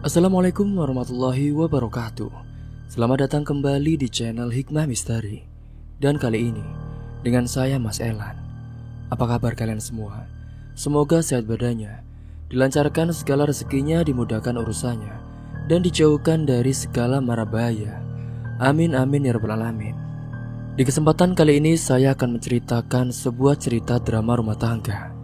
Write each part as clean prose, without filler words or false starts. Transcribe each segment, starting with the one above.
Assalamualaikum warahmatullahi wabarakatuh. Selamat datang kembali di channel Hikmah Misteri. Dan kali ini dengan saya Mas Elan. Apa kabar kalian semua? Semoga sehat badannya, dilancarkan segala rezekinya, dimudahkan urusannya, dan dijauhkan dari segala mara bahaya. Amin amin ya rabbal alamin. Di kesempatan kali ini saya akan menceritakan sebuah cerita drama rumah tangga.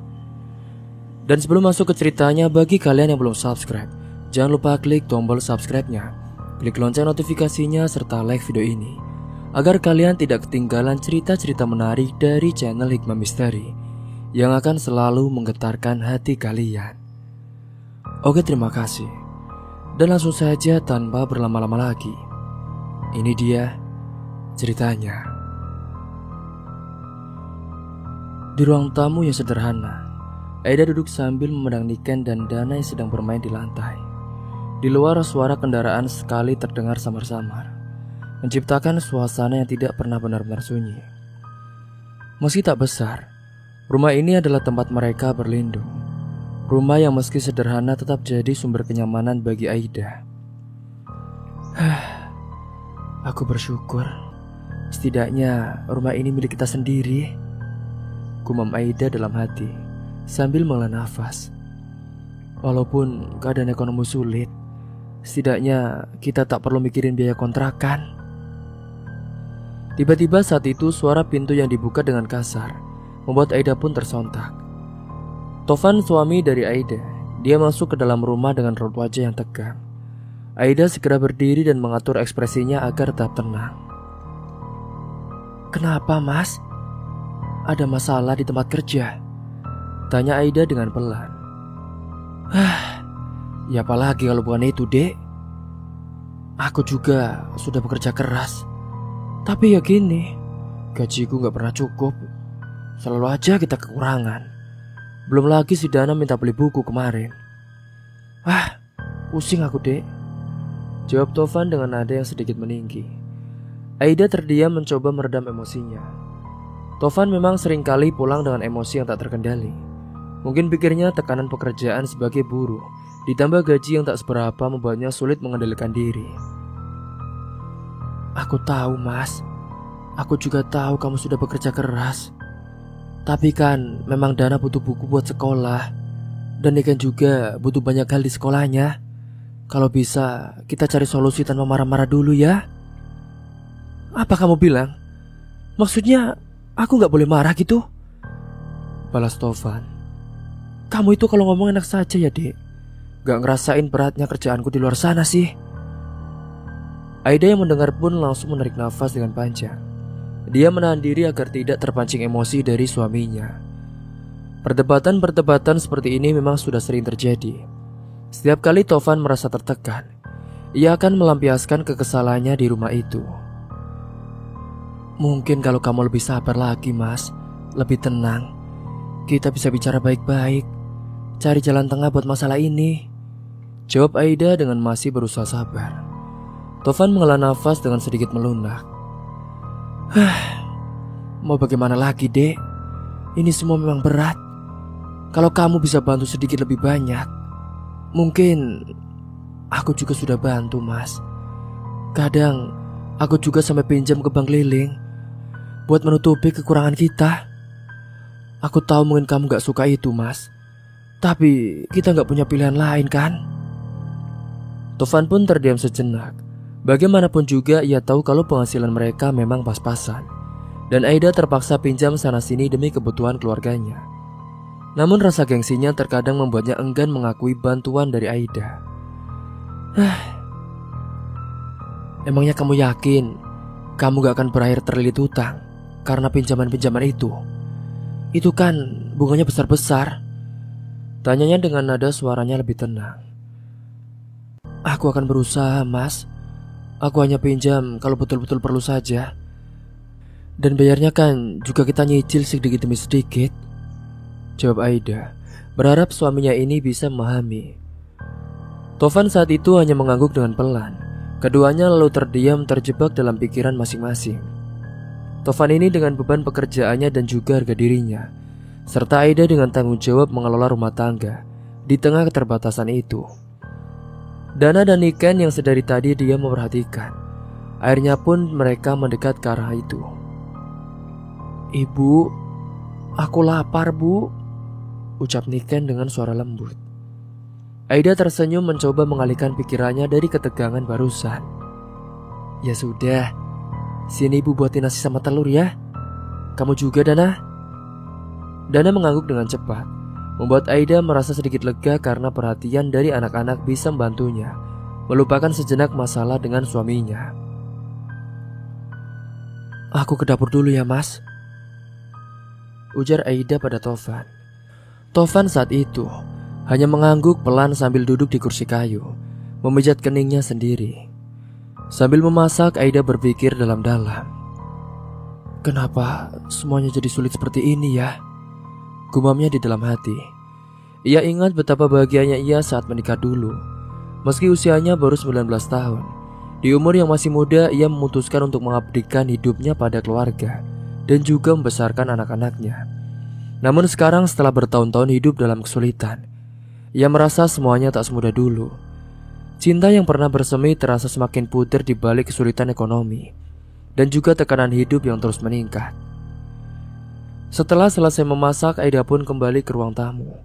Dan sebelum masuk ke ceritanya, bagi kalian yang belum subscribe, jangan lupa klik tombol subscribe-nya, klik lonceng notifikasinya, serta like video ini, agar kalian tidak ketinggalan cerita-cerita menarik dari channel Hikmah Misteri yang akan selalu menggetarkan hati kalian. Oke, terima kasih. Dan langsung saja tanpa berlama-lama lagi, ini dia ceritanya. Di ruang tamu yang sederhana, Aida duduk sambil memandang Niken dan Dana yang sedang bermain di lantai. Di luar suara kendaraan sekali terdengar samar-samar, menciptakan suasana yang tidak pernah benar-benar sunyi. Meski tak besar, rumah ini adalah tempat mereka berlindung. Rumah yang meski sederhana tetap jadi sumber kenyamanan bagi Aida. Aku bersyukur, setidaknya rumah ini milik kita sendiri, gumam Aida dalam hati sambil menghela nafas. Walaupun keadaan ekonomi sulit, setidaknya kita tak perlu mikirin biaya kontrakan. Tiba-tiba saat itu suara pintu yang dibuka dengan kasar membuat Aida pun tersontak. Tovan, suami dari Aida, dia masuk ke dalam rumah dengan raut wajah yang tegang. Aida segera berdiri dan mengatur ekspresinya agar tetap tenang. "Kenapa, Mas? Ada masalah di tempat kerja?" tanya Aida dengan pelan. Ya apalagi kalau bukan itu, Dek. Aku juga sudah bekerja keras, tapi ya gini, gajiku gak pernah cukup. Selalu aja kita kekurangan. Belum lagi si Dana minta beli buku kemarin. Pusing aku, Dek, jawab Tovan dengan nada yang sedikit meninggi. Aida terdiam mencoba meredam emosinya. Tovan memang seringkali pulang dengan emosi yang tak terkendali. Mungkin pikirnya tekanan pekerjaan sebagai buruh ditambah gaji yang tak seberapa membuatnya sulit mengendalikan diri. Aku tahu, Mas. Aku juga tahu kamu sudah bekerja keras. Tapi kan memang Dana butuh buku buat sekolah, dan Niken juga butuh banyak hal di sekolahnya. Kalau bisa kita cari solusi tanpa marah-marah dulu ya. Apa kamu bilang? Maksudnya aku gak boleh marah gitu? Balas Tovan. Kamu itu kalau ngomong enak saja ya, Dek. Gak ngerasain beratnya kerjaanku di luar sana sih. Aida yang mendengar pun langsung menarik nafas dengan panjang. Dia menahan diri agar tidak terpancing emosi dari suaminya. Perdebatan-perdebatan seperti ini memang sudah sering terjadi. Setiap kali Tovan merasa tertekan, ia akan melampiaskan kekesalannya di rumah itu. Mungkin kalau kamu lebih sabar lagi, Mas, lebih tenang, kita bisa bicara baik-baik, cari jalan tengah buat masalah ini, jawab Aida dengan masih berusaha sabar. Tovan menghela nafas dengan sedikit melunak. Mau bagaimana lagi, Dek? Ini semua memang berat. Kalau kamu bisa bantu sedikit lebih banyak, mungkin aku juga sudah bantu, Mas. Kadang aku juga sampai pinjam ke bank keliling buat menutupi kekurangan kita. Aku tahu mungkin kamu gak suka itu, Mas, tapi kita gak punya pilihan lain kan? Tovan pun terdiam sejenak. Bagaimanapun juga ia tahu kalau penghasilan mereka memang pas-pasan, dan Aida terpaksa pinjam sana-sini demi kebutuhan keluarganya. Namun rasa gengsinya terkadang membuatnya enggan mengakui bantuan dari Aida. Emangnya kamu yakin kamu gak akan berakhir terlilit hutang karena pinjaman-pinjaman itu? Itu kan bunganya besar-besar, tanyanya dengan nada suaranya lebih tenang. Aku akan berusaha, Mas. Aku hanya pinjam kalau betul-betul perlu saja, dan bayarnya kan juga kita nyicil sedikit demi sedikit, jawab Aida, berharap suaminya ini bisa memahami. Tovan saat itu hanya mengangguk dengan pelan. Keduanya lalu terdiam terjebak dalam pikiran masing-masing. Tovan ini dengan beban pekerjaannya dan juga harga dirinya, serta Aida dengan tanggung jawab mengelola rumah tangga di tengah keterbatasan itu. Dana dan Niken yang sedari tadi dia memperhatikan, akhirnya pun mereka mendekat ke arah itu. "Ibu, aku lapar, Bu," ucap Niken dengan suara lembut. Aida tersenyum mencoba mengalihkan pikirannya dari ketegangan barusan. "Ya sudah, sini Ibu buatin nasi sama telur ya. Kamu juga, Dana?" Dana mengangguk dengan cepat, membuat Aida merasa sedikit lega karena perhatian dari anak-anak bisa membantunya melupakan sejenak masalah dengan suaminya. "Aku ke dapur dulu ya, Mas," ujar Aida pada Tovan. Tovan saat itu hanya mengangguk pelan sambil duduk di kursi kayu, memijat keningnya sendiri. Sambil memasak, Aida berpikir dalam-dalam. "Kenapa semuanya jadi sulit seperti ini ya?" gumamnya di dalam hati. Ia ingat betapa bahagianya ia saat menikah dulu. Meski usianya baru 19 tahun, di umur yang masih muda ia memutuskan untuk mengabdikan hidupnya pada keluarga dan juga membesarkan anak-anaknya. Namun sekarang setelah bertahun-tahun hidup dalam kesulitan, ia merasa semuanya tak semudah dulu. Cinta yang pernah bersemi terasa semakin pudar di balik kesulitan ekonomi dan juga tekanan hidup yang terus meningkat. Setelah selesai memasak, Aida pun kembali ke ruang tamu,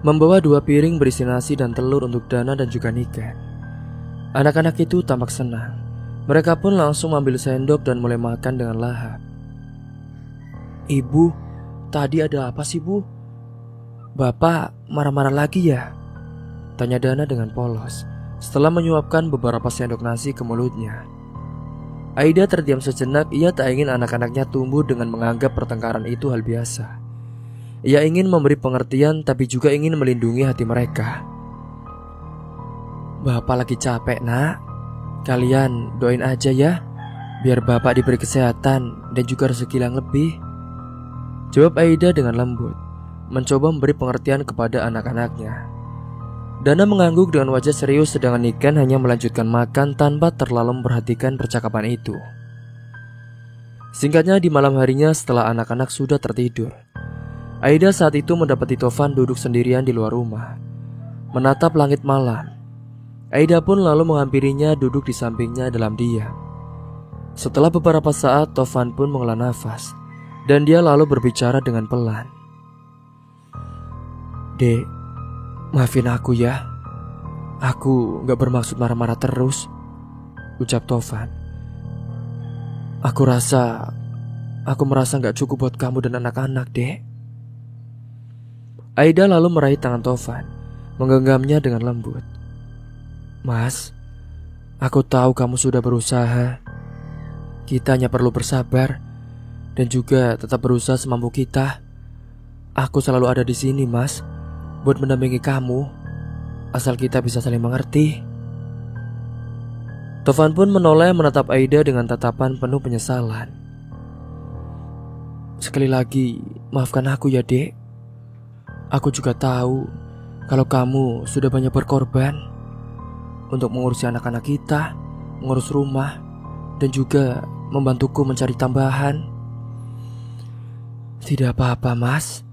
membawa 2 piring berisi nasi dan telur untuk Dana dan juga Niken. Anak-anak itu tampak senang. Mereka pun langsung ambil sendok dan mulai makan dengan lahap. "Ibu, tadi ada apa sih, Bu? Bapak marah-marah lagi ya?" tanya Dana dengan polos setelah menyuapkan beberapa sendok nasi ke mulutnya. Aida terdiam sejenak. Ia tak ingin anak-anaknya tumbuh dengan menganggap pertengkaran itu hal biasa. Ia ingin memberi pengertian tapi juga ingin melindungi hati mereka. "Bapak lagi capek, Nak. Kalian doain aja ya, biar Bapak diberi kesehatan dan juga rezeki yang lebih," jawab Aida dengan lembut, mencoba memberi pengertian kepada anak-anaknya. Dana mengangguk dengan wajah serius, sedangkan Niken hanya melanjutkan makan tanpa terlalu memperhatikan percakapan itu. Singkatnya, di malam harinya setelah anak-anak sudah tertidur, Aida saat itu mendapati Tovan duduk sendirian di luar rumah, menatap langit malam. Aida pun lalu menghampirinya duduk di sampingnya dalam diam. Setelah beberapa saat, Tovan pun menghela nafas dan dia lalu berbicara dengan pelan. "Dek, maafin aku ya. Aku gak bermaksud marah-marah terus," ucap Tovan. Aku merasa gak cukup buat kamu dan anak-anak, Dek." Aida lalu meraih tangan Tovan, menggenggamnya dengan lembut. "Mas, aku tahu kamu sudah berusaha. Kita hanya perlu bersabar dan juga tetap berusaha semampu kita. Aku selalu ada di sini, Mas, buat mendampingi kamu, asal kita bisa saling mengerti." Tovan pun menoleh menatap Aida dengan tatapan penuh penyesalan. "Sekali lagi, maafkan aku ya, Dek. Aku juga tahu kalau kamu sudah banyak berkorban untuk mengurusi anak-anak kita, mengurus rumah, dan juga membantuku mencari tambahan." "Tidak apa-apa, Mas.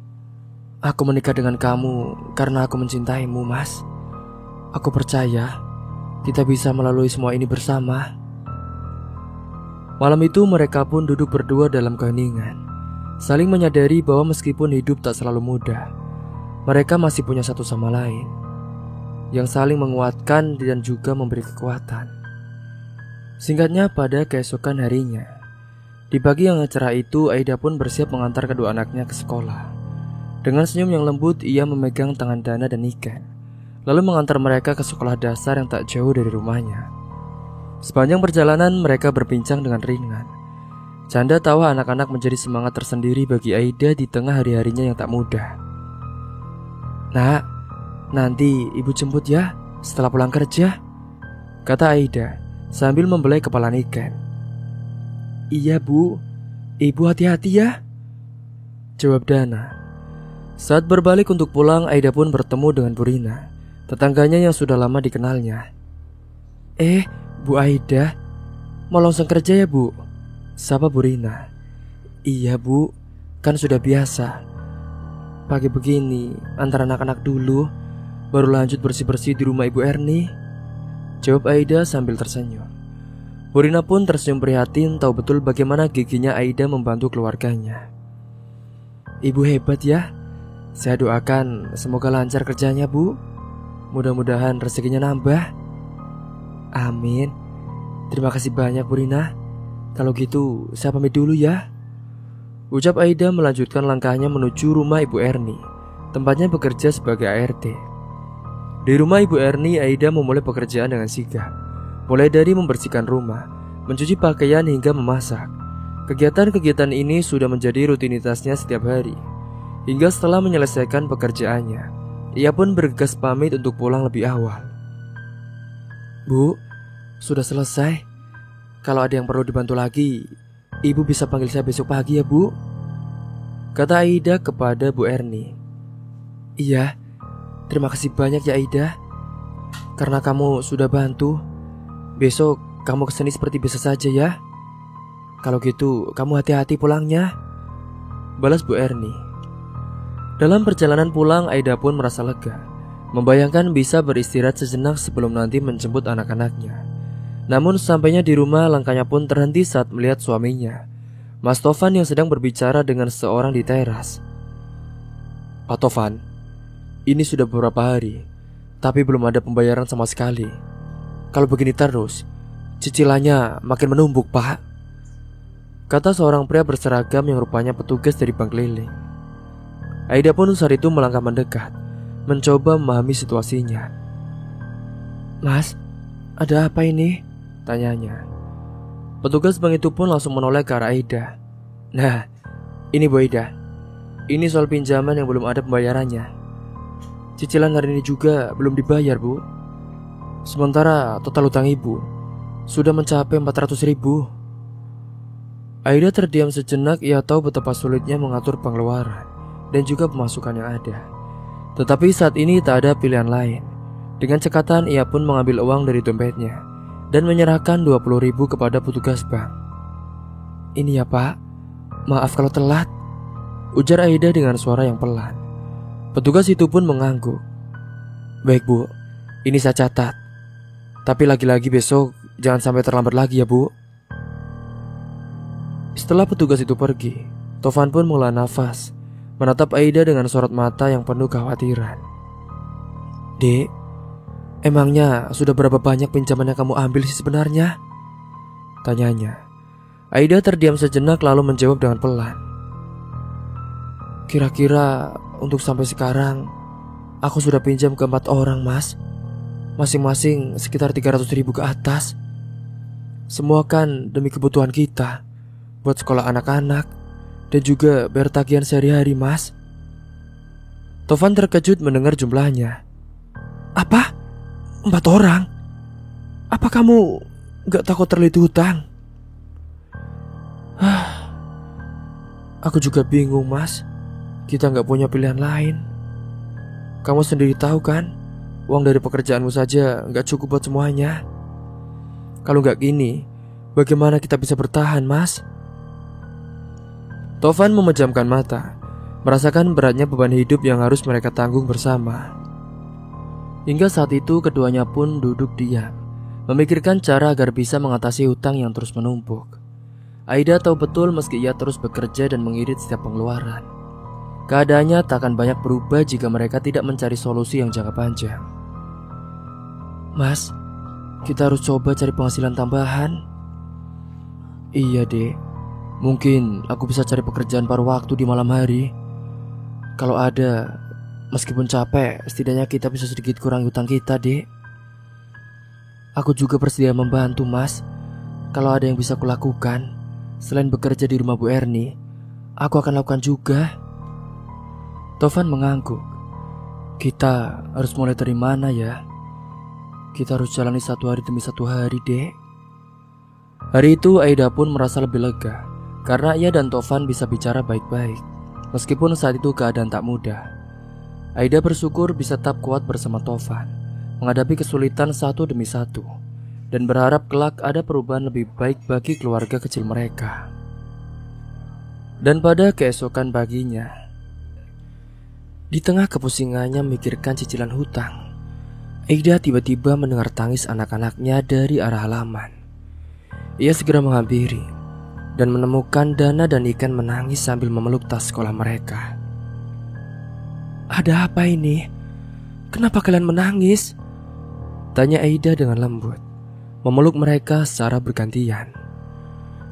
Aku menikah dengan kamu karena aku mencintaimu, Mas. Aku percaya kita bisa melalui semua ini bersama." Malam itu mereka pun duduk berdua dalam keheningan, saling menyadari bahwa meskipun hidup tak selalu mudah, mereka masih punya satu sama lain yang saling menguatkan dan juga memberi kekuatan. Singkatnya, pada keesokan harinya, di pagi yang cerah itu, Aida pun bersiap mengantar kedua anaknya ke sekolah. Dengan senyum yang lembut, ia memegang tangan Dana dan Niken, lalu mengantar mereka ke sekolah dasar yang tak jauh dari rumahnya. Sepanjang perjalanan mereka berbincang dengan ringan. Canda tawa anak-anak menjadi semangat tersendiri bagi Aida di tengah hari-harinya yang tak mudah. "Nak, nanti ibu jemput ya setelah pulang kerja," kata Aida sambil membelai kepala Niken. "Iya, Bu. Ibu hati-hati ya," jawab Dana. Saat berbalik untuk pulang, Aida pun bertemu dengan Bu Rina, tetangganya yang sudah lama dikenalnya. Bu Aida, mau langsung kerja ya, Bu?" sapa Bu Rina. "Iya, Bu, kan sudah biasa. Pagi begini, antar anak-anak dulu, baru lanjut bersih-bersih di rumah Ibu Erni," jawab Aida sambil tersenyum. Bu Rina pun tersenyum prihatin, tahu betul bagaimana giginya Aida membantu keluarganya. Ibu hebat ya. Saya doakan semoga lancar kerjanya, Bu. Mudah-mudahan rezekinya nambah. Amin. Terima kasih banyak, Bu Rina. Kalau gitu, saya pamit dulu ya. Ucap Aida melanjutkan langkahnya menuju rumah Ibu Erni, tempatnya bekerja sebagai ART. Di rumah Ibu Erni, Aida memulai pekerjaan dengan sigap. Mulai dari membersihkan rumah, mencuci pakaian hingga memasak. Kegiatan-kegiatan ini sudah menjadi rutinitasnya setiap hari. Hingga setelah menyelesaikan pekerjaannya, ia pun bergegas pamit untuk pulang lebih awal. Bu, sudah selesai. Kalau ada yang perlu dibantu lagi, Ibu bisa panggil saya besok pagi ya, Bu, kata Aida kepada Bu Erni. Iya, terima kasih banyak ya Aida. Karena kamu sudah bantu, besok kamu kesini seperti biasa saja ya. Kalau gitu, kamu hati-hati pulangnya, balas Bu Erni. Dalam perjalanan pulang, Aida pun merasa lega, membayangkan bisa beristirahat sejenak sebelum nanti menjemput anak-anaknya. Namun sampainya di rumah, langkahnya pun terhenti saat melihat suaminya, Mas Tovan, yang sedang berbicara dengan seorang di teras. Pak Tovan, ini sudah beberapa hari, tapi belum ada pembayaran sama sekali. Kalau begini terus, cicilannya makin menumpuk, Pak, kata seorang pria berseragam yang rupanya petugas dari bank keliling. Aida pun saat itu melangkah mendekat, mencoba memahami situasinya. Mas, ada apa ini? Tanyanya. Petugas bank itu pun langsung menoleh ke arah Aida. Nah, ini Bu Aida. Ini soal pinjaman yang belum ada pembayarannya. Cicilan hari ini juga belum dibayar, Bu. Sementara total utang Ibu sudah mencapai 400.000. Aida terdiam sejenak. Ia tahu betapa sulitnya mengatur pengeluaran dan juga pemasukan yang ada. Tetapi saat ini tak ada pilihan lain. Dengan cekatan ia pun mengambil uang dari dompetnya dan menyerahkan 20.000 kepada petugas bank. Ini ya Pak, maaf kalau telat, ujar Aida dengan suara yang pelan. Petugas itu pun mengangguk. Baik Bu, ini saya catat. Tapi lagi-lagi besok jangan sampai terlambat lagi ya Bu. Setelah petugas itu pergi, Tovan pun menghela nafas, menatap Aida dengan sorot mata yang penuh kekhawatiran. Dek, emangnya sudah berapa banyak pinjaman yang kamu ambil sih sebenarnya? Tanyanya. Aida terdiam sejenak lalu menjawab dengan pelan. Kira-kira untuk sampai sekarang aku sudah pinjam ke 4 orang, Mas. Masing-masing sekitar 300.000 ke atas. Semua kan demi kebutuhan kita, buat sekolah anak-anak dan juga bayar tagihan sehari-hari, Mas. Tovan terkejut mendengar jumlahnya. Apa? 4 orang? Apa kamu gak takut terlilit hutang? Aku juga bingung, Mas. Kita gak punya pilihan lain. Kamu sendiri tahu kan, uang dari pekerjaanmu saja gak cukup buat semuanya. Kalau gak gini, bagaimana kita bisa bertahan, Mas? Tovan memejamkan mata, merasakan beratnya beban hidup yang harus mereka tanggung bersama. Hingga saat itu keduanya pun duduk diam, memikirkan cara agar bisa mengatasi hutang yang terus menumpuk. Aida tahu betul meski ia terus bekerja dan mengirit setiap pengeluaran, keadaannya tak akan banyak berubah jika mereka tidak mencari solusi yang jangka panjang. Mas, kita harus coba cari penghasilan tambahan. Iya dek, mungkin aku bisa cari pekerjaan paruh waktu di malam hari. Kalau ada, meskipun capek, setidaknya kita bisa sedikit kurangi hutang kita, dek. Aku juga bersedia membantu, Mas. Kalau ada yang bisa kulakukan selain bekerja di rumah Bu Erni, aku akan lakukan juga. Tovan mengangguk. Kita harus mulai dari mana ya? Kita harus jalani satu hari demi satu hari, dek. Hari itu Aida pun merasa lebih lega karena ia dan Tovan bisa bicara baik-baik, meskipun saat itu keadaan tak mudah. Aida bersyukur bisa tetap kuat bersama Tovan, menghadapi kesulitan satu demi satu, dan berharap kelak ada perubahan lebih baik bagi keluarga kecil mereka. Dan pada keesokan paginya, di tengah kepusingannya memikirkan cicilan hutang, Aida tiba-tiba mendengar tangis anak-anaknya dari arah halaman. Ia segera menghampiri dan menemukan Dana dan Niken menangis sambil memeluk tas sekolah mereka. "Ada apa ini? Kenapa kalian menangis?" tanya Aida dengan lembut, memeluk mereka secara bergantian.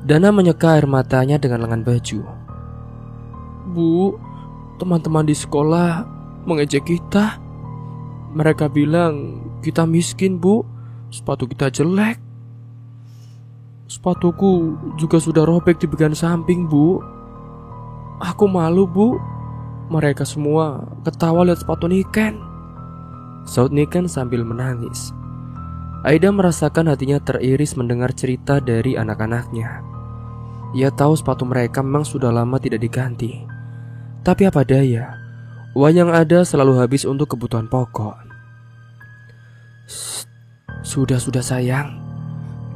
Dana menyeka air matanya dengan lengan baju. "Bu, teman-teman di sekolah mengejek kita. Mereka bilang kita miskin, Bu. Sepatu kita jelek. Sepatuku juga sudah robek di bagian samping, Bu. Aku malu, Bu. Mereka semua ketawa lihat sepatu Niken," saut Niken sambil menangis. Aida merasakan hatinya teriris mendengar cerita dari anak-anaknya. Ia tahu sepatu mereka memang sudah lama tidak diganti. Tapi apa daya, uang yang ada selalu habis untuk kebutuhan pokok. Sudah sayang.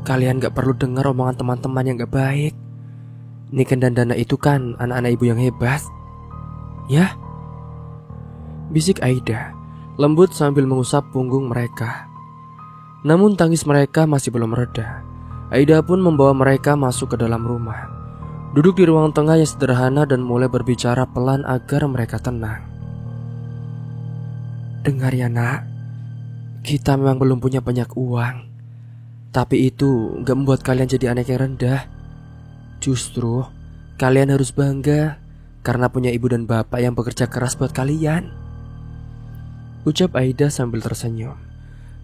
Kalian gak perlu dengar omongan teman-teman yang gak baik. Niken dan Dana itu kan anak-anak ibu yang hebat. Ya? Bisik Aida, lembut sambil mengusap punggung mereka. Namun tangis mereka masih belum reda. Aida pun membawa mereka masuk ke dalam rumah. Duduk di ruang tengah yang sederhana dan mulai berbicara pelan agar mereka tenang. "Dengar ya nak, kita memang belum punya banyak uang. Tapi itu gak membuat kalian jadi anak yang rendah. Justru kalian harus bangga karena punya ibu dan bapak yang bekerja keras buat kalian," ucap Aida sambil tersenyum.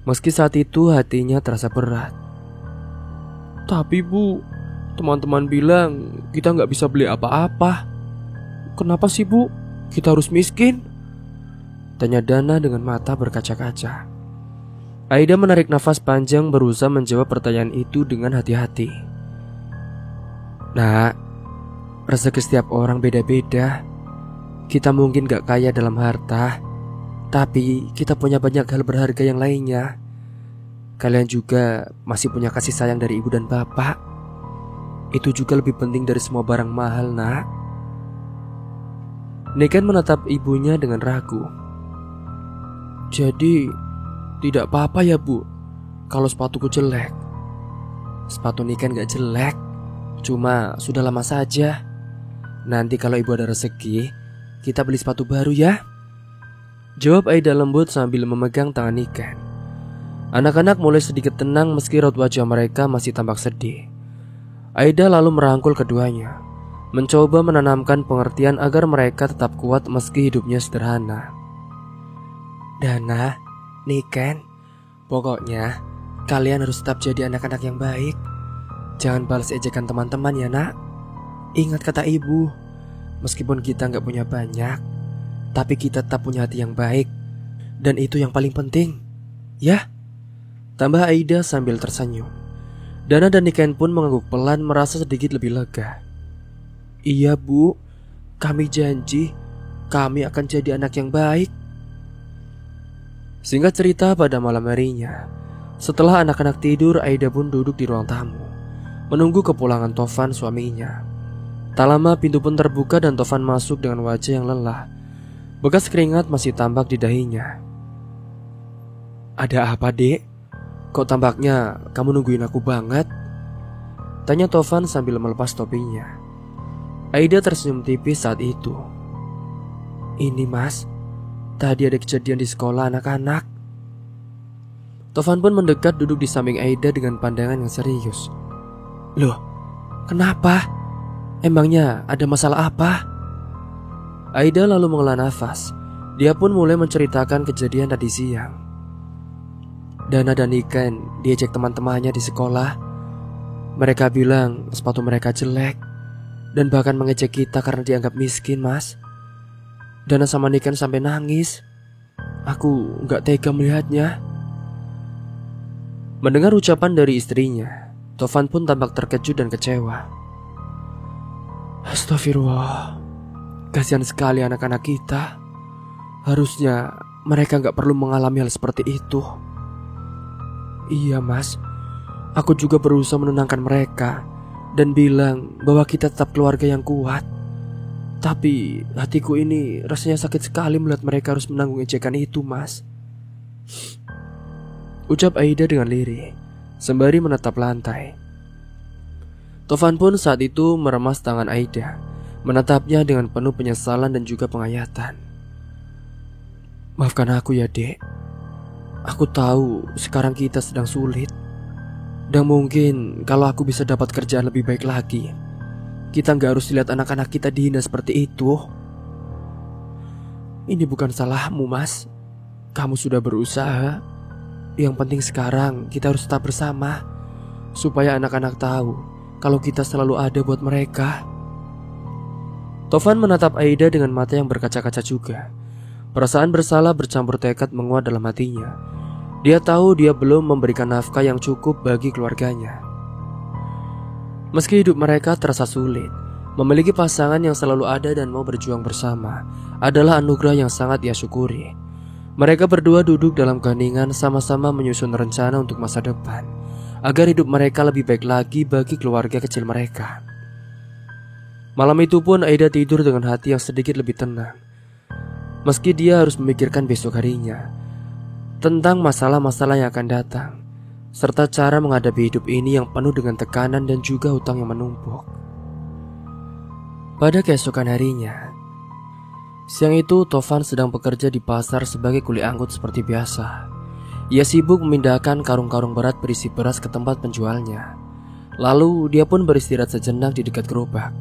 Meski saat itu hatinya terasa berat. "Tapi Bu, teman-teman bilang kita gak bisa beli apa-apa. Kenapa sih Bu, kita harus miskin?" tanya Dana dengan mata berkaca-kaca. Aida menarik nafas panjang berusaha menjawab pertanyaan itu dengan hati-hati. "Nak, rezeki setiap orang beda-beda. Kita mungkin gak kaya dalam harta, tapi kita punya banyak hal berharga yang lainnya. Kalian juga masih punya kasih sayang dari ibu dan bapak. Itu juga lebih penting dari semua barang mahal, nak." Niken menatap ibunya dengan ragu. "Jadi tidak apa-apa ya Bu, kalau sepatuku jelek?" Sepatu Niken gak jelek, cuma sudah lama saja. Nanti kalau ibu ada rezeki, kita beli sepatu baru ya, jawab Aida lembut sambil memegang tangan Niken. Anak-anak mulai sedikit tenang meski raut wajah mereka masih tampak sedih. Aida lalu merangkul keduanya, mencoba menanamkan pengertian agar mereka tetap kuat meski hidupnya sederhana. "Dana, Niken, pokoknya kalian harus tetap jadi anak-anak yang baik. Jangan balas ejekan teman-teman ya nak. Ingat kata ibu, meskipun kita gak punya banyak, tapi kita tetap punya hati yang baik. Dan itu yang paling penting, ya?" tambah Aida sambil tersenyum. Dana dan Niken pun mengangguk pelan, merasa sedikit lebih lega. "Iya Bu, kami janji kami akan jadi anak yang baik." Singkat cerita, pada malam harinya, setelah anak-anak tidur, Aida pun duduk di ruang tamu, menunggu kepulangan Tovan suaminya. Tak lama pintu pun terbuka dan Tovan masuk dengan wajah yang lelah. Bekas keringat masih tampak di dahinya. "Ada apa dek? Kok tampaknya kamu nungguin aku banget?" tanya Tovan sambil melepas topinya. Aida tersenyum tipis saat itu. "Ini mas, tadi ada kejadian di sekolah anak-anak." Tovan pun mendekat duduk di samping Aida dengan pandangan yang serius. "Loh, kenapa? Emangnya ada masalah apa?" Aida lalu menghela nafas. Dia pun mulai menceritakan kejadian tadi siang. Dana dan Niken diejek teman-temannya di sekolah. Mereka bilang sepatu mereka jelek dan bahkan mengejek kita karena dianggap miskin, mas. Dana sama Niken sampai nangis. Aku gak tega melihatnya. Mendengar ucapan dari istrinya, Tovan pun tampak terkejut dan kecewa. Astagfirullah, kasihan sekali anak-anak kita. Harusnya mereka gak perlu mengalami hal seperti itu. Iya mas, aku juga berusaha menenangkan mereka dan bilang bahwa kita tetap keluarga yang kuat. Tapi hatiku ini rasanya sakit sekali melihat mereka harus menanggung ejekan itu, mas. ucap Aida dengan lirih, sembari menatap lantai. Tovan pun saat itu meremas tangan Aida, menatapnya dengan penuh penyesalan dan juga penghayatan. Maafkan aku ya, Dek. Aku tahu sekarang kita sedang sulit. Dan mungkin kalau aku bisa dapat kerjaan lebih baik lagi, kita gak harus lihat anak-anak kita dihina seperti itu. Ini bukan salahmu, Mas. Kamu sudah berusaha. Yang penting sekarang kita harus tetap bersama, supaya anak-anak tahu kalau kita selalu ada buat mereka. Tovan menatap Aida dengan mata yang berkaca-kaca juga. Perasaan bersalah bercampur tekad menguat dalam hatinya. Dia tahu dia belum memberikan nafkah yang cukup bagi keluarganya. Meski hidup mereka terasa sulit, memiliki pasangan yang selalu ada dan mau berjuang bersama adalah anugerah yang sangat ia syukuri. Mereka berdua duduk dalam keheningan, sama-sama menyusun rencana untuk masa depan, agar hidup mereka lebih baik lagi bagi keluarga kecil mereka. Malam itu pun Aida tidur dengan hati yang sedikit lebih tenang. Meski dia harus memikirkan besok harinya, tentang masalah-masalah yang akan datang, serta cara menghadapi hidup ini yang penuh dengan tekanan dan juga hutang yang menumpuk. Pada keesokan harinya, siang itu Tovan sedang bekerja di pasar sebagai kuli angkut seperti biasa. Ia sibuk memindahkan karung-karung berat berisi beras ke tempat penjualnya. Lalu dia pun beristirahat sejenak di dekat gerobak,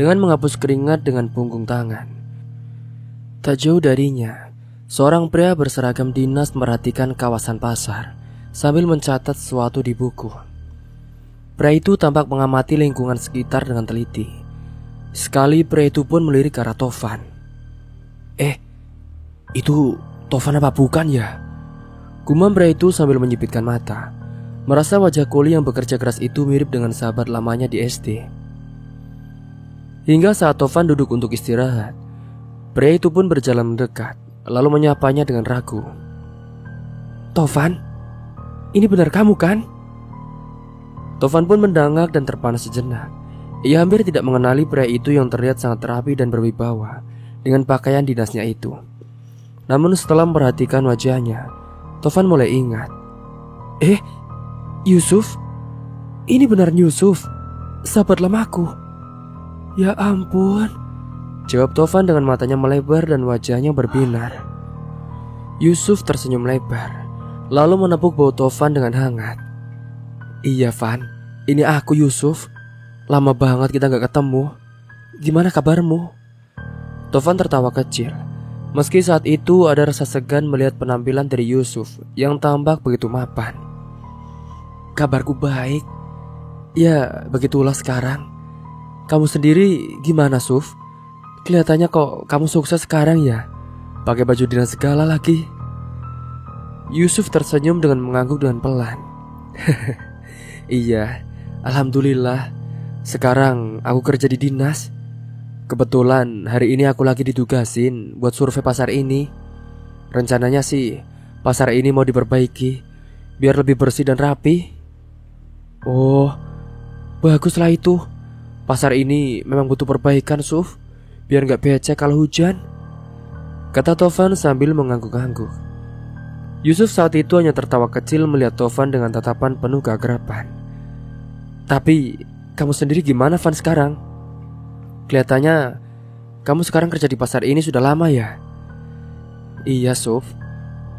dengan menghapus keringat dengan punggung tangan. Tak jauh darinya, seorang pria berseragam dinas merhatikan kawasan pasar sambil mencatat sesuatu di buku. Pria itu tampak mengamati lingkungan sekitar dengan teliti. Sekali pria itu pun melirik ke arah Tovan. Itu Tovan apa bukan ya? Gumam pria itu sambil menyipitkan mata, merasa wajah kuli yang bekerja keras itu mirip dengan sahabat lamanya di SD. Hingga saat Tovan duduk untuk istirahat, pria itu pun berjalan mendekat, lalu menyapanya dengan ragu. Tovan, ini benar kamu kan? Tovan pun mendangak dan terpana sejenak. Ia hampir tidak mengenali pria itu yang terlihat sangat rapi dan berwibawa dengan pakaian dinasnya itu. Namun setelah memperhatikan wajahnya, Tovan mulai ingat. Yusuf? Ini benar Yusuf, sahabat lamaku. Ya ampun, jawab Tovan dengan matanya melebar dan wajahnya berbinar. Yusuf tersenyum lebar, lalu menepuk bahu Tovan dengan hangat. Iya Van, ini aku Yusuf. Lama banget kita gak ketemu. Gimana kabarmu? Tovan tertawa kecil. Meski saat itu ada rasa segan melihat penampilan dari Yusuf yang tampak begitu mapan. Kabarku baik. Ya begitulah sekarang. Kamu sendiri gimana Suf? Kelihatannya kok kamu sukses sekarang ya, pakai baju dinas segala lagi. Yusuf tersenyum dengan mengangguk dengan pelan. Iya, alhamdulillah. Sekarang aku kerja di dinas. Kebetulan hari ini aku lagi ditugasin buat survei pasar ini. Rencananya sih pasar ini mau diperbaiki biar lebih bersih dan rapi. Oh, baguslah itu. Pasar ini memang butuh perbaikan Suf, biar gak becek kalau hujan, kata Tovan sambil mengangguk-angguk. Yusuf saat itu hanya tertawa kecil melihat Tovan dengan tatapan penuh keakraban. Tapi kamu sendiri gimana Van sekarang? Kelihatannya kamu sekarang kerja di pasar ini sudah lama ya? Iya Suf,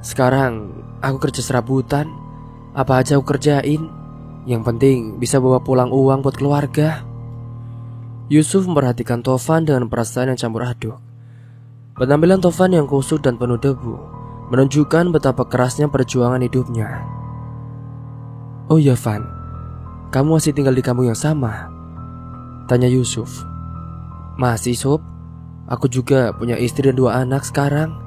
sekarang aku kerja serabutan. Apa aja aku kerjain, yang penting bisa bawa pulang uang buat keluarga. Yusuf memperhatikan Tovan dengan perasaan yang campur aduk. Penampilan Tovan yang kusut dan penuh debu menunjukkan betapa kerasnya perjuangan hidupnya. Oh iya Van, kamu masih tinggal di kampung yang sama? Tanya Yusuf. Masih Sob, aku juga punya istri dan 2 anak sekarang.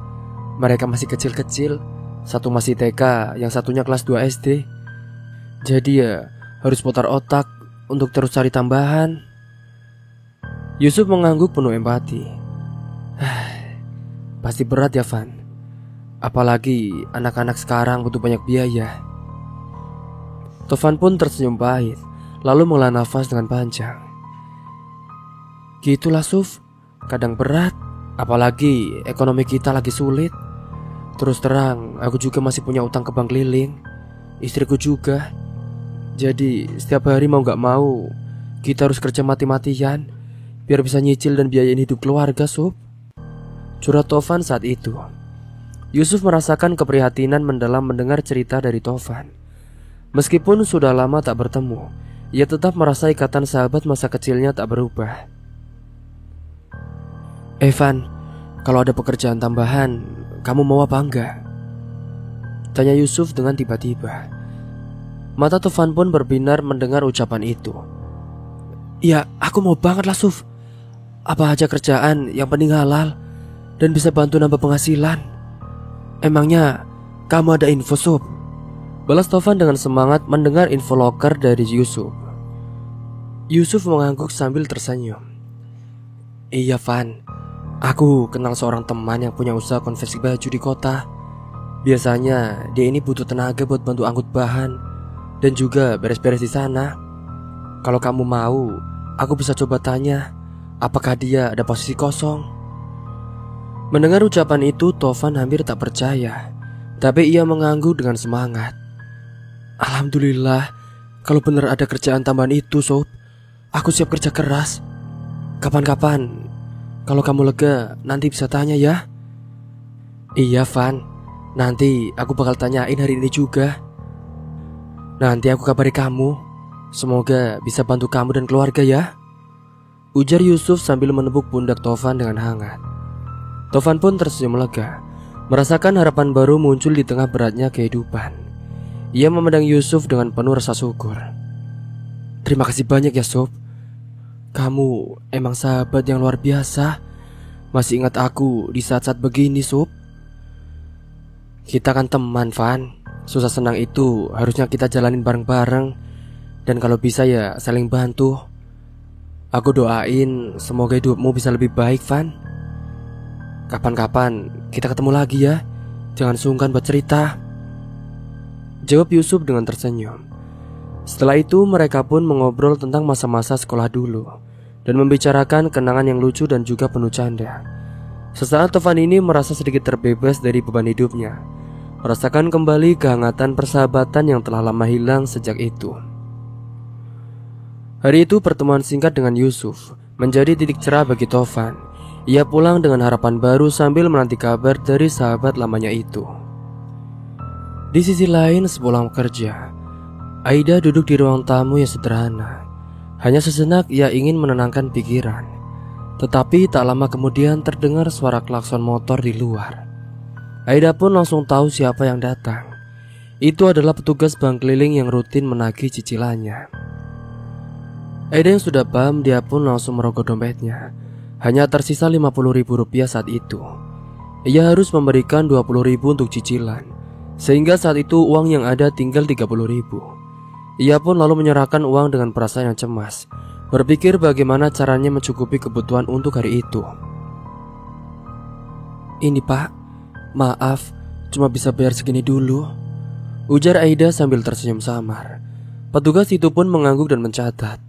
Mereka masih kecil-kecil, satu masih TK, yang satunya kelas 2 SD. Jadi ya harus putar otak untuk terus cari tambahan. Yusuf mengangguk penuh empati. Pasti berat ya Van, apalagi anak-anak sekarang butuh banyak biaya. Tovan pun tersenyum pahit, lalu menghela nafas dengan panjang. Gitulah Suf, kadang berat, apalagi ekonomi kita lagi sulit. Terus terang, aku juga masih punya utang ke bank keliling. istriku juga. Jadi setiap hari mau gak mau kita harus kerja mati-matian biar bisa nyicil dan biayain hidup keluarga, Sob. Curhat Tovan saat itu. Yusuf merasakan keprihatinan mendalam mendengar cerita dari Tovan. Meskipun sudah lama tak bertemu, ia tetap merasa ikatan sahabat masa kecilnya tak berubah. Evan, kalau ada pekerjaan tambahan, kamu mau apa enggak? Tanya Yusuf dengan tiba-tiba. Mata Tovan pun berbinar mendengar ucapan itu. Ya, aku mau banget lah, Suf. Apa aja kerjaan yang penting halal dan bisa bantu nambah penghasilan. Emangnya kamu ada info, Suf? Balas Tovan dengan semangat mendengar info loker dari Yusuf. Yusuf mengangguk sambil tersenyum. Iya, Van. Aku kenal seorang teman yang punya usaha konversi baju di kota. Biasanya dia ini butuh tenaga buat bantu angkut bahan dan juga beres-beres di sana. Kalau kamu mau, aku bisa coba tanya apakah dia ada posisi kosong. Mendengar ucapan itu, Tovan hampir tak percaya, tapi ia mengangguk dengan semangat. Alhamdulillah, kalau benar ada kerjaan tambahan itu, Sob, aku siap kerja keras. Kapan-kapan, kalau kamu lega, nanti bisa tanya ya. Iya, Van, nanti aku bakal tanyain hari ini juga. Nanti aku kabari kamu. Semoga bisa bantu kamu dan keluarga ya, ujar Yusuf sambil menepuk pundak Tovan dengan hangat. Tovan pun tersenyum lega, merasakan harapan baru muncul di tengah beratnya kehidupan. Ia memandang Yusuf dengan penuh rasa syukur. Terima kasih banyak ya, Sob. Kamu emang sahabat yang luar biasa. Masih ingat aku di saat-saat begini, Sob. Kita kan teman, Van. Susah senang itu harusnya kita jalanin bareng-bareng. Dan kalau bisa ya saling bantu. Aku doain semoga hidupmu bisa lebih baik, Van. Kapan-kapan kita ketemu lagi ya. Jangan sungkan buat cerita, jawab Yusuf dengan tersenyum. Setelah itu mereka pun mengobrol tentang masa-masa sekolah dulu dan membicarakan kenangan yang lucu dan juga penuh canda. Sesaat Tovan ini merasa sedikit terbebas dari beban hidupnya, merasakan kembali kehangatan persahabatan yang telah lama hilang sejak itu. Hari itu pertemuan singkat dengan Yusuf menjadi titik cerah bagi Tovan. Ia pulang dengan harapan baru sambil menanti kabar dari sahabat lamanya itu. Di sisi lain, sepulang kerja, Aida duduk di ruang tamu yang sederhana. Hanya sejenak ia ingin menenangkan pikiran. Tetapi tak lama kemudian terdengar suara klakson motor di luar. Aida pun langsung tahu siapa yang datang. Itu adalah petugas bank keliling yang rutin menagih cicilannya. Aida yang sudah paham, dia pun langsung merogoh dompetnya. Hanya tersisa Rp50.000 saat itu. Ia harus memberikan Rp20.000 untuk cicilan, sehingga saat itu uang yang ada tinggal Rp30.000. Ia pun lalu menyerahkan uang dengan perasaan yang cemas, berpikir bagaimana caranya mencukupi kebutuhan untuk hari itu. Ini Pak, maaf, cuma bisa bayar segini dulu, ujar Aida sambil tersenyum samar. Petugas itu pun mengangguk dan mencatat.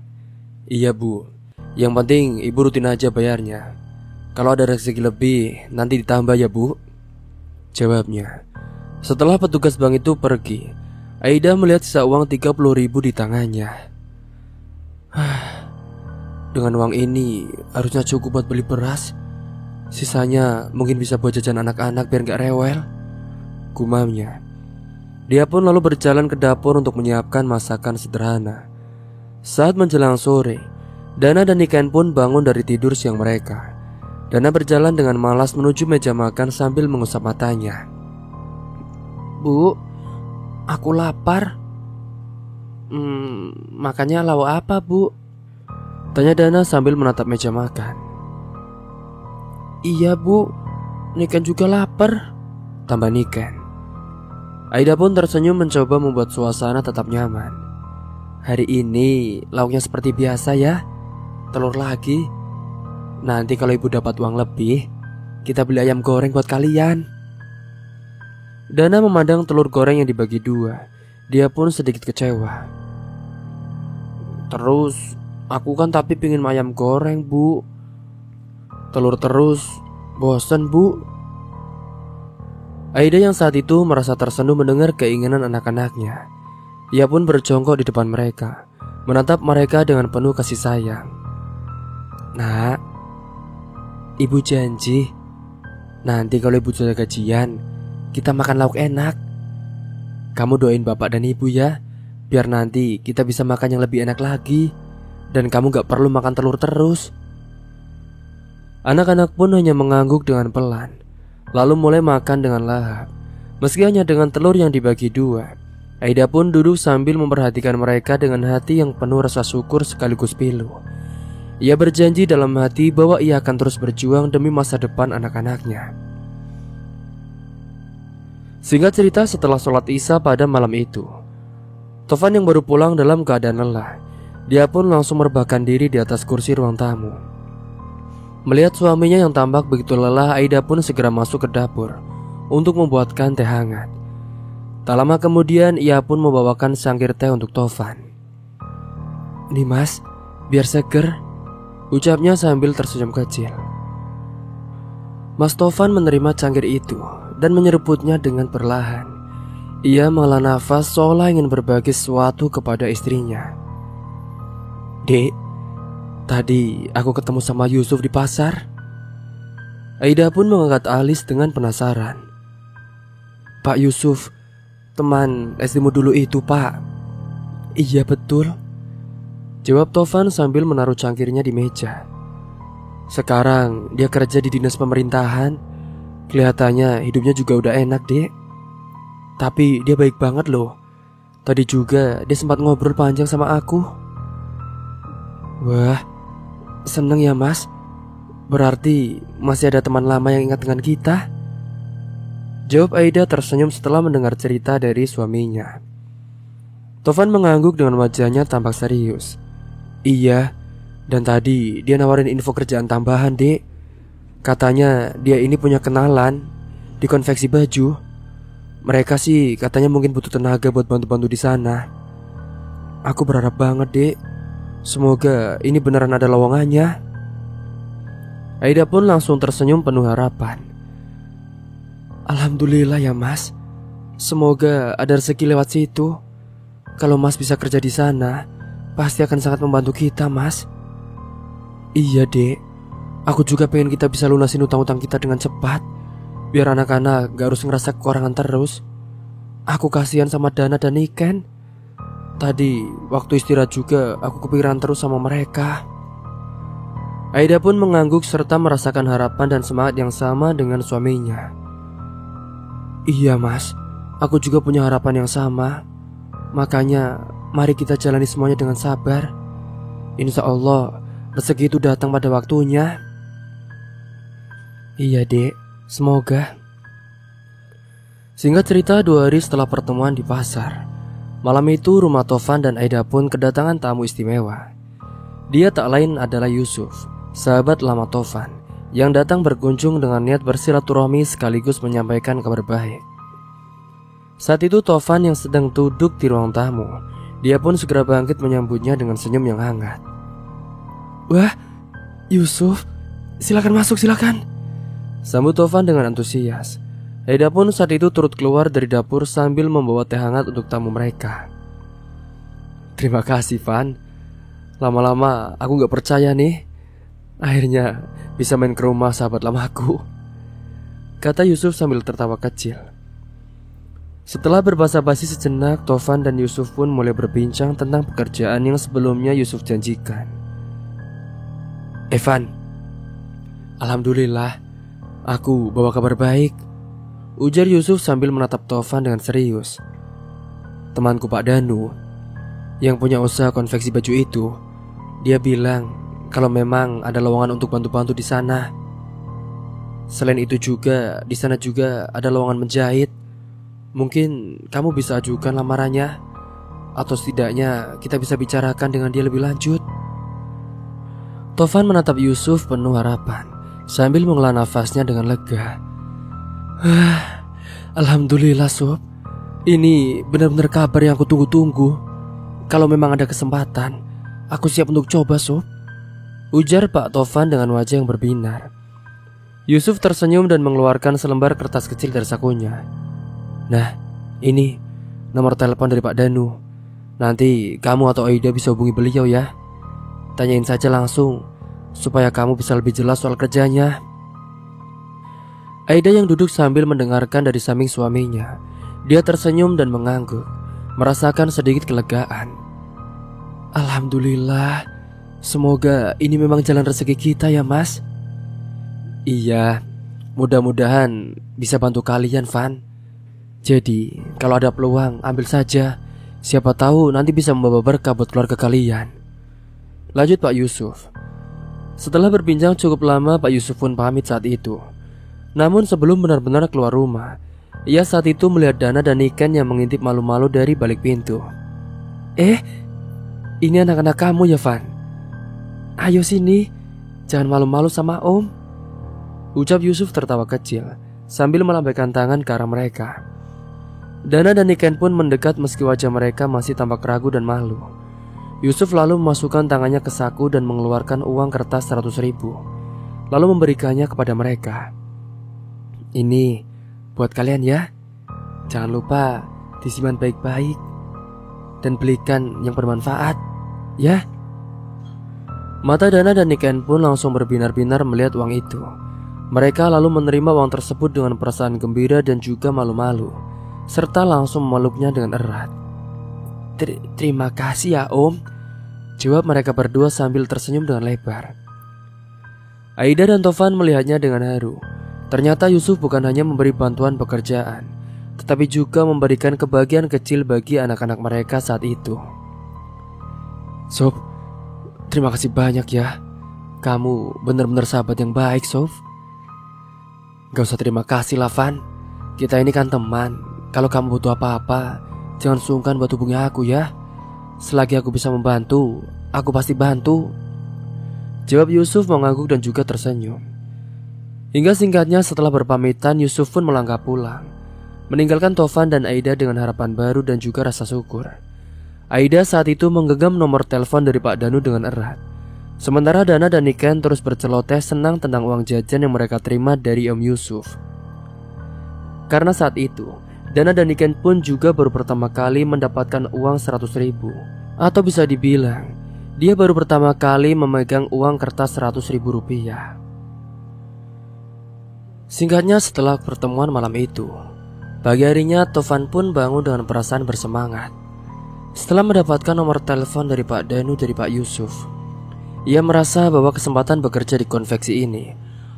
Iya Bu, yang penting Ibu rutin aja bayarnya. Kalau ada rezeki lebih nanti ditambah ya Bu, jawabnya. Setelah petugas bank itu pergi, Aida melihat sisa uang Rp30.000 di tangannya. Dengan uang ini harusnya cukup buat beli beras. Sisanya mungkin bisa buat jajan anak-anak biar gak rewel, gumamnya. Dia pun lalu berjalan ke dapur untuk menyiapkan masakan sederhana. Saat menjelang sore, Dana dan Niken pun bangun dari tidur siang mereka. Dana berjalan dengan malas menuju meja makan sambil mengusap matanya. Bu, aku lapar. Makannya lauk apa, Bu? Tanya Dana sambil menatap meja makan. Iya, Bu, Niken juga lapar, tambah Niken. Aida pun tersenyum mencoba membuat suasana tetap nyaman. Hari ini lauknya seperti biasa ya, telur lagi. Nanti kalau Ibu dapat uang lebih, kita beli ayam goreng buat kalian. Dana memandang telur goreng yang dibagi dua. Dia pun sedikit kecewa. Terus, aku kan tapi pingin ayam goreng, Bu. Telur terus, bosan, Bu. Aida yang saat itu merasa tersenduh mendengar keinginan anak-anaknya. Ia pun berjongkok di depan mereka, menatap mereka dengan penuh kasih sayang. Nak, ibu janji nanti kalau ibu sudah gajian, kita makan lauk enak. Kamu doain bapak dan ibu ya, biar nanti kita bisa makan yang lebih enak lagi. Dan kamu gak perlu makan telur terus. Anak-anak pun hanya mengangguk dengan pelan, lalu mulai makan dengan lahap. Meski hanya dengan telur yang dibagi dua, Aida pun duduk sambil memperhatikan mereka dengan hati yang penuh rasa syukur sekaligus pilu. Ia berjanji dalam hati bahwa ia akan terus berjuang demi masa depan anak-anaknya. Singkat cerita, setelah sholat isya pada malam itu, Tovan yang baru pulang dalam keadaan lelah, dia pun langsung merebahkan diri di atas kursi ruang tamu. Melihat suaminya yang tampak begitu lelah, Aida pun segera masuk ke dapur untuk membuatkan teh hangat. Tak lama kemudian ia pun membawakan cangkir teh untuk Tovan. "Nih mas, biar seger," ucapnya sambil tersenyum kecil. Mas Tovan menerima cangkir itu dan menyeruputnya dengan perlahan. Ia menghela nafas seolah ingin berbagi sesuatu kepada istrinya. "Dek, tadi aku ketemu sama Yusuf di pasar." Aida pun mengangkat alis dengan penasaran. "Pak Yusuf, teman SD-mu dulu itu, Pak?" "Iya betul," jawab Tovan sambil menaruh cangkirnya di meja. "Sekarang dia kerja di dinas pemerintahan. Kelihatannya hidupnya juga udah enak, Dek. Tapi dia baik banget loh. Tadi juga dia sempat ngobrol panjang sama aku." "Wah, seneng ya mas. Berarti masih ada teman lama yang ingat dengan kita," jawab Aida tersenyum setelah mendengar cerita dari suaminya. Tovan mengangguk dengan wajahnya tampak serius. "Iya, dan tadi dia nawarin info kerjaan tambahan, Dek. Katanya dia ini punya kenalan di konveksi baju. Mereka sih katanya mungkin butuh tenaga buat bantu-bantu di sana. Aku berharap banget, Dek. Semoga ini beneran ada lowongannya." Aida pun langsung tersenyum penuh harapan. "Alhamdulillah ya mas. Semoga ada rezeki lewat situ. Kalau mas bisa kerja di sana, pasti akan sangat membantu kita, mas." "Iya, Dek. Aku juga pengen kita bisa lunasin utang-utang kita dengan cepat, biar anak-anak gak harus ngerasa kekurangan terus. Aku kasihan sama Dana dan Niken. Tadi waktu istirahat juga aku kepikiran terus sama mereka." Aida pun mengangguk serta merasakan harapan dan semangat yang sama dengan suaminya. "Iya mas, aku juga punya harapan yang sama. Makanya mari kita jalani semuanya dengan sabar. Insya Allah rezeki itu datang pada waktunya." "Iya dek, semoga." Singkat cerita, 2 hari setelah pertemuan di pasar, malam itu rumah Tovan dan Aida pun kedatangan tamu istimewa. Dia tak lain adalah Yusuf, sahabat lama Tovan, yang datang berkunjung dengan niat bersilaturahmi sekaligus menyampaikan kabar baik. Saat itu Tovan yang sedang duduk di ruang tamu, dia pun segera bangkit menyambutnya dengan senyum yang hangat. "Wah, Yusuf, silakan masuk, silakan," sambut Tovan dengan antusias. Aida pun saat itu turut keluar dari dapur sambil membawa teh hangat untuk tamu mereka. "Terima kasih, Van. Lama-lama aku gak percaya nih, akhirnya bisa main ke rumah sahabat lamaku," kata Yusuf sambil tertawa kecil. Setelah berbasa-basi sejenak, Tovan dan Yusuf pun mulai berbincang tentang pekerjaan yang sebelumnya Yusuf janjikan. "Evan, alhamdulillah, aku bawa kabar baik," ujar Yusuf sambil menatap Tovan dengan serius. "Temanku Pak Danu, yang punya usaha konveksi baju itu, dia bilang kalau memang ada lowongan untuk bantu-bantu di sana. Selain itu juga, di sana juga ada lowongan menjahit. Mungkin kamu bisa ajukan lamarannya, atau setidaknya kita bisa bicarakan dengan dia lebih lanjut." Tovan menatap Yusuf penuh harapan sambil menghela nafasnya dengan lega. "Alhamdulillah Sob, ini benar-benar kabar yang aku tunggu-tunggu. Kalau memang ada kesempatan, aku siap untuk coba, Sob," ujar Pak Tovan dengan wajah yang berbinar. Yusuf tersenyum dan mengeluarkan selembar kertas kecil dari sakunya. "Nah, ini nomor telepon dari Pak Danu. Nanti kamu atau Aida bisa hubungi beliau ya. Tanyain saja langsung supaya kamu bisa lebih jelas soal kerjanya. Aida yang duduk sambil mendengarkan dari samping suaminya, dia tersenyum dan mengangguk, merasakan sedikit kelegaan. Alhamdulillah, semoga ini memang jalan rezeki kita ya mas. Iya, mudah-mudahan bisa bantu kalian Van. Jadi kalau ada peluang ambil saja. Siapa tahu nanti bisa membawa berkah buat keluarga kalian. Lanjut Pak Yusuf. Setelah berbincang cukup lama, Pak Yusuf pun pamit saat itu. Namun sebelum benar-benar keluar rumah, ia saat itu melihat Dana dan Niken yang mengintip malu-malu dari balik pintu. Ini anak-anak kamu ya Van? Ayo sini, jangan malu-malu sama Om, ucap Yusuf tertawa kecil sambil melambaikan tangan ke arah mereka. Dana dan Niken pun mendekat meski wajah mereka masih tampak ragu dan malu. Yusuf lalu memasukkan tangannya ke saku dan mengeluarkan uang kertas 100.000, lalu memberikannya kepada mereka. Ini buat kalian ya. Jangan lupa disimpan baik-baik dan belikan yang bermanfaat ya. Mata Dana dan Niken pun langsung berbinar-binar melihat uang itu. Mereka lalu menerima uang tersebut dengan perasaan gembira dan juga malu-malu, serta langsung memeluknya dengan erat. Terima kasih ya Om, jawab mereka berdua sambil tersenyum dengan lebar. Aida dan Tovan melihatnya dengan haru. Ternyata Yusuf bukan hanya memberi bantuan pekerjaan, tetapi juga memberikan kebahagiaan kecil bagi anak-anak mereka saat itu. Sof, terima kasih banyak ya. Kamu benar-benar sahabat yang baik, Sof. Gak usah terima kasih lah Van, kita ini kan teman. Kalau kamu butuh apa-apa, jangan sungkan buat hubungi aku ya. Selagi aku bisa membantu, aku pasti bantu, jawab Yusuf mengangguk dan juga tersenyum. Hingga singkatnya setelah berpamitan, Yusuf pun melangkah pulang, meninggalkan Tovan dan Aida dengan harapan baru dan juga rasa syukur. Aida saat itu menggenggam nomor telepon dari Pak Danu dengan erat. Sementara Dana dan Niken terus berceloteh senang tentang uang jajan yang mereka terima dari Om Yusuf. Karena saat itu Dana dan Niken pun juga baru pertama kali mendapatkan uang 100.000, atau bisa dibilang dia baru pertama kali memegang uang kertas 100.000 rupiah. Singkatnya setelah pertemuan malam itu, pagi harinya Tovan pun bangun dengan perasaan bersemangat. Setelah mendapatkan nomor telepon dari Pak Danu dari Pak Yusuf, ia merasa bahwa kesempatan bekerja di konveksi ini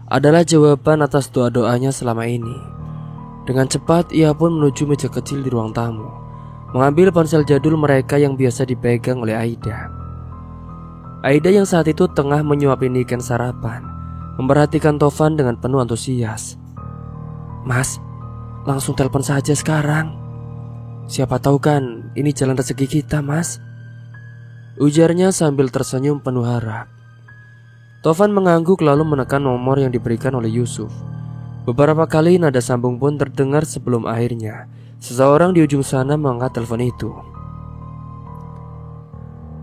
adalah jawaban atas doa-doanya selama ini. Dengan cepat ia pun menuju meja kecil di ruang tamu, mengambil ponsel jadul mereka yang biasa dipegang oleh Aida. Aida yang saat itu tengah menyuapin Niken sarapan, memperhatikan Tovan dengan penuh antusias. Mas, langsung telepon saja sekarang. Siapa tahu kan ini jalan rezeki kita mas, ujarnya sambil tersenyum penuh harap. Tovan mengangguk lalu menekan nomor yang diberikan oleh Yusuf. Beberapa kali nada sambung pun terdengar sebelum akhirnya seseorang di ujung sana mengangkat telepon itu.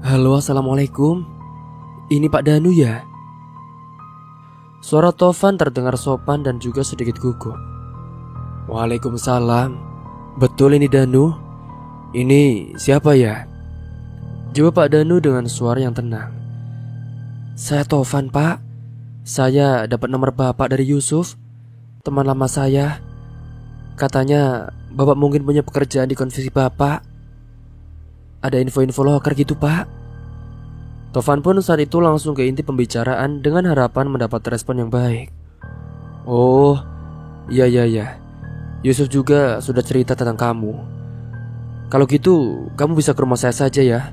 Halo, assalamualaikum. Ini Pak Danu ya? Suara Tovan terdengar sopan dan juga sedikit gugup. Waalaikumsalam. Betul ini Danu? Ini siapa ya? Jawab Pak Danu dengan suara yang tenang. Saya Tovan Pak. Saya dapat nomor Bapak dari Yusuf, teman lama saya. Katanya Bapak mungkin punya pekerjaan di konveksi Bapak. Ada info-info loker gitu Pak. Tovan pun saat itu langsung ke inti pembicaraan dengan harapan mendapat respon yang baik. Oh, iya. Yusuf juga sudah cerita tentang kamu. Kalau gitu kamu bisa ke rumah saya saja ya.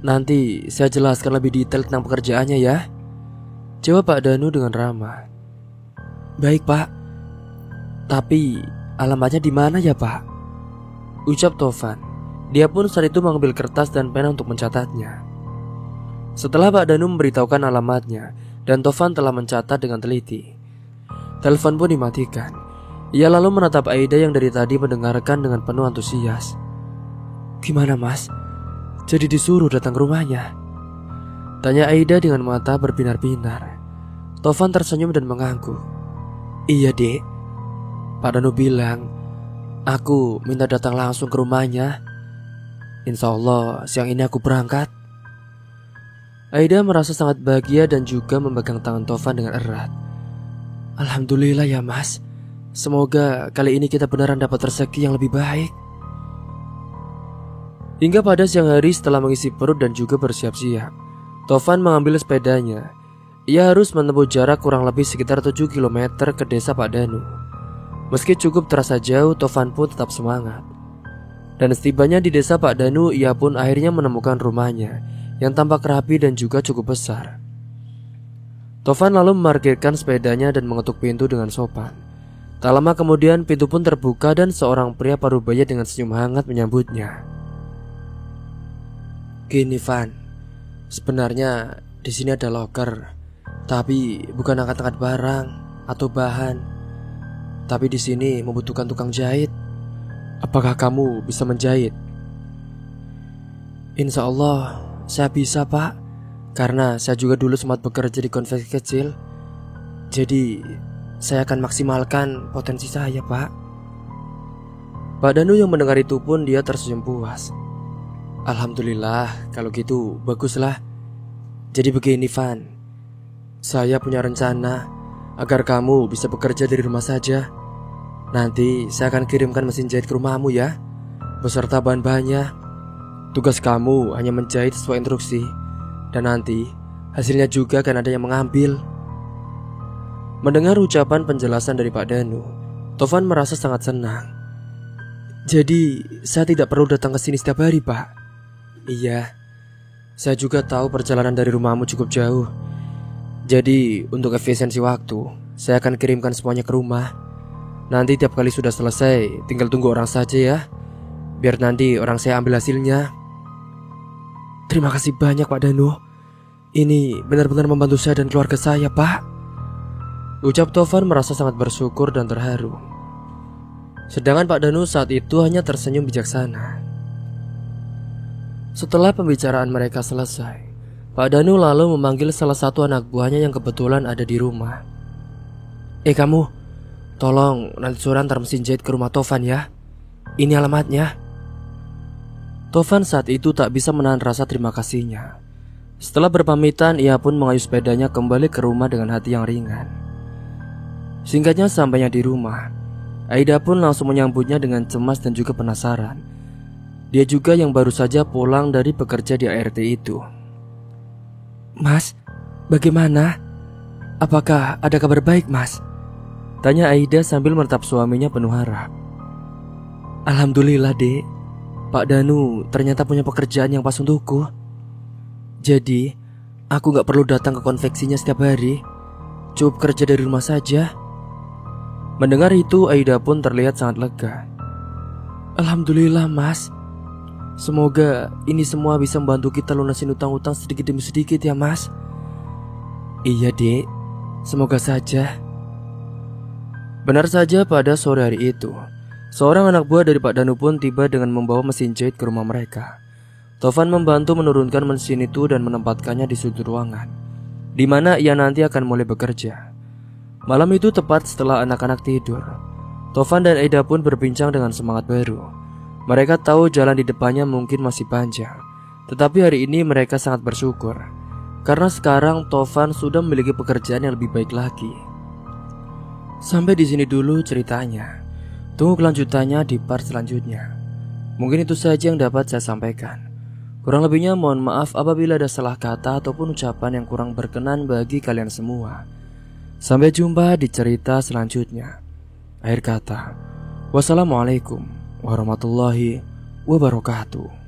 Nanti saya jelaskan lebih detail tentang pekerjaannya ya, jawab Pak Danu dengan ramah. Baik Pak, tapi alamatnya di mana ya Pak? Ucap Tovan. Dia pun saat itu mengambil kertas dan pena untuk mencatatnya. Setelah Pak Danu memberitahukan alamatnya dan Tovan telah mencatat dengan teliti, telepon pun dimatikan. Ia lalu menatap Aida yang dari tadi mendengarkan dengan penuh antusias. Gimana mas? Jadi disuruh datang ke rumahnya? Tanya Aida dengan mata berbinar-binar. Tovan tersenyum dan mengangguk. Iya dek, Pak Danu bilang aku minta datang langsung ke rumahnya. Insya Allah siang ini aku berangkat. Aida merasa sangat bahagia dan juga memegang tangan Tovan dengan erat. Alhamdulillah ya mas. Semoga kali ini kita beneran dapat rezeki yang lebih baik. Hingga pada siang hari setelah mengisi perut dan juga bersiap-siap, Tovan mengambil sepedanya. Ia harus menempuh jarak kurang lebih sekitar 7 km ke desa Pak Danu. Meski cukup terasa jauh, Tovan pun tetap semangat. Dan setibanya di desa Pak Danu, ia pun akhirnya menemukan rumahnya yang tampak rapi dan juga cukup besar. Tovan lalu memarkirkan sepedanya dan mengetuk pintu dengan sopan. Tak lama kemudian pintu pun terbuka dan seorang pria parubaya dengan senyum hangat menyambutnya. Gini Van, sebenarnya di sini ada loker, tapi bukan angkat-angkat barang atau bahan. Tapi di sini membutuhkan tukang jahit. Apakah kamu bisa menjahit? Insya Allah saya bisa pak, karena saya juga dulu sempat bekerja di konveksi kecil. Jadi saya akan maksimalkan potensi saya pak. Pak Danu yang mendengar itu pun dia tersenyum puas. Alhamdulillah kalau gitu baguslah. Jadi begini Van, saya punya rencana agar kamu bisa bekerja dari rumah saja. Nanti saya akan kirimkan mesin jahit ke rumahmu ya, beserta bahan-bahannya. Tugas kamu hanya menjahit sesuai instruksi, dan nanti hasilnya juga akan ada yang mengambil. Mendengar ucapan penjelasan dari Pak Danu, Tovan merasa sangat senang. Jadi saya tidak perlu datang ke sini setiap hari pak? Iya, saya juga tahu perjalanan dari rumahmu cukup jauh. Jadi untuk efisiensi waktu, saya akan kirimkan semuanya ke rumah. Nanti tiap kali sudah selesai, tinggal tunggu orang saja ya. Biar nanti orang saya ambil hasilnya. Terima kasih banyak Pak Danu. Ini benar-benar membantu saya dan keluarga saya pak. Ucap Tovan merasa sangat bersyukur dan terharu. Sedangkan Pak Danu saat itu hanya tersenyum bijaksana. Setelah pembicaraan mereka selesai, Pak Danu lalu memanggil salah satu anak buahnya yang kebetulan ada di rumah. Kamu, tolong nanti sore antar mesin jahit ke rumah Tovan ya. Ini alamatnya. Tovan saat itu tak bisa menahan rasa terima kasihnya. Setelah berpamitan, ia pun mengayuh sepedanya kembali ke rumah dengan hati yang ringan. Singkatnya sampainya di rumah, Aida pun langsung menyambutnya dengan cemas dan juga penasaran. Dia juga yang baru saja pulang dari bekerja di ART itu. Mas, bagaimana? Apakah ada kabar baik mas? Tanya Aida sambil menatap suaminya penuh harap. Alhamdulillah dek, Pak Danu ternyata punya pekerjaan yang pas untukku. Jadi aku gak perlu datang ke konveksinya setiap hari, cukup kerja dari rumah saja. Mendengar itu Aida pun terlihat sangat lega. Alhamdulillah mas, semoga ini semua bisa membantu kita lunasin utang-utang sedikit demi sedikit ya mas. Iya dek, semoga saja. Benar saja pada sore hari itu, seorang anak buah dari Pak Danu pun tiba dengan membawa mesin jahit ke rumah mereka. Tovan membantu menurunkan mesin itu dan menempatkannya di sudut ruangan, di mana ia nanti akan mulai bekerja. Malam itu tepat setelah anak-anak tidur, Tovan dan Aida pun berbincang dengan semangat baru. Mereka tahu jalan di depannya mungkin masih panjang, tetapi hari ini mereka sangat bersyukur karena sekarang Tovan sudah memiliki pekerjaan yang lebih baik lagi. Sampai di sini dulu ceritanya. Tunggu kelanjutannya di part selanjutnya. Mungkin itu saja yang dapat saya sampaikan. Kurang lebihnya mohon maaf apabila ada salah kata ataupun ucapan yang kurang berkenan bagi kalian semua. Sampai jumpa di cerita selanjutnya. Akhir kata, wassalamualaikum warahmatullahi wabarakatuh.